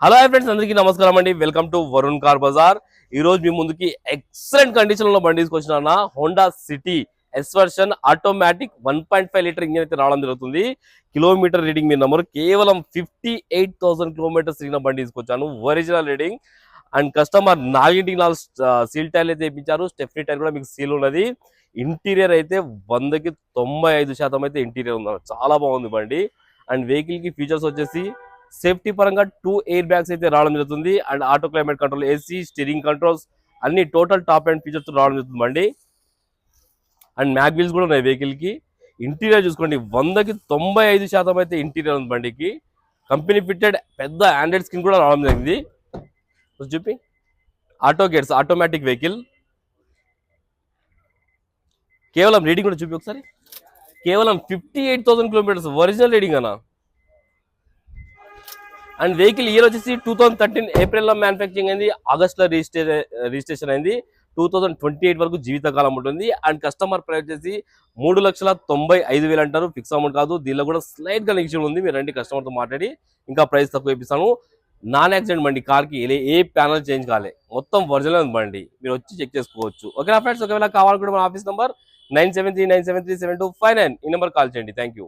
Hello hi friends, అందరికీ నమస్కారం అండి. Welcome to Varun car Bazaar. ఈ రోజు మీ ముందుకి ఎక్సలెంట్ కండిషన్ లో బండి తీసుకొచ్చిన Honda City S version automatic 1.5 litre engine అయితే రావడం జరుగుతుంది. కిలోమీటర్ రీడింగ్ మీ నెంబర్ కేవలం 58,000 కిలోమీటర్స్ తిరిగిన బండి తీసుకొచ్చాను. Original reading and customer 4 seal టైర్లు అయితే ఇప్పించారు. స్టెఫ్నీ టైర్ కూడా మీకు సీల్ ఉన్నది. ఇంటీరియర్ అయితే 100కి 95% అయితే ఇంటీరియర్ ఉంది. చాలా బాగుంది బండి. అండ్ వెహికల్ కి ఫీచర్స్ వచ్చేసి సేఫ్టీ పరంగా 2 ఎయిర్ బ్యాగ్స్ అయితే రావడం జరుగుతుంది. And auto climate control, AC, steering controls అన్ని టోటల్ టాప్ అండ్ ఫీచర్స్ రావడం జరుగుతుంది బండి. అండ్ మ్యాగ్ వీల్స్ కూడా ఉన్నాయి వెహికల్ కి. ఇంటీరియర్ చూసుకోండి, 100కి 95% అయితే ఇంటీరియర్ ఉంది బండికి. కంపెనీ ఫిట్టెడ్ పెద్ద ఆండ్రాయిడ్ స్క్రీన్ కూడా రావడం జరిగింది. చూపి ఆటో గేట్స్, ఆటోమేటిక్ వెహికల్. కేవలం రీడింగ్ కూడా చూపి ఒకసారి. కేవలం 58,000 కిలోమీటర్స్ ఒరిజినల్ రీడింగ్ అన్న. అండ్ వెహికల్ ఇయర్ వచ్చేసి 2013 ఏప్రిల్ లో మ్యానుఫ్యాక్చరింగ్ అయింది. ఆగస్ట్ లో రిజిస్ట్రేషన్ అయింది. 2028 వరకు జీవితకాలం ఉంటుంది. అండ్ కస్టమర్ ప్రైస్ వచ్చేసి 3,95,000 అంటారు. ఫిక్స్ అమౌంట్ కాదు. దీనిలో కూడా స్లైట్ గా నెగిషన్ ఉంది. మీరు రండి, కస్టమర్ తో మాట్లాడి ఇంకా ప్రైస్ తక్కువ ఇప్పిస్తాను. నాన్ యాక్సిడెంట్ బండి, కార్ కి ఏ ప్యానల్ చేంజ్ కాలే, మొత్తం ఒరిజినల్ బండి. మీరు వచ్చి చెక్ చేసుకోవచ్చు. ఓకేనా ఫ్రెండ్స్? ఒకవేళ కావాలనుకుంటే మన ఆఫీస్ నంబర్ 9739737259 ఈ నెంబర్ కాల్ చేయండి. Thank you.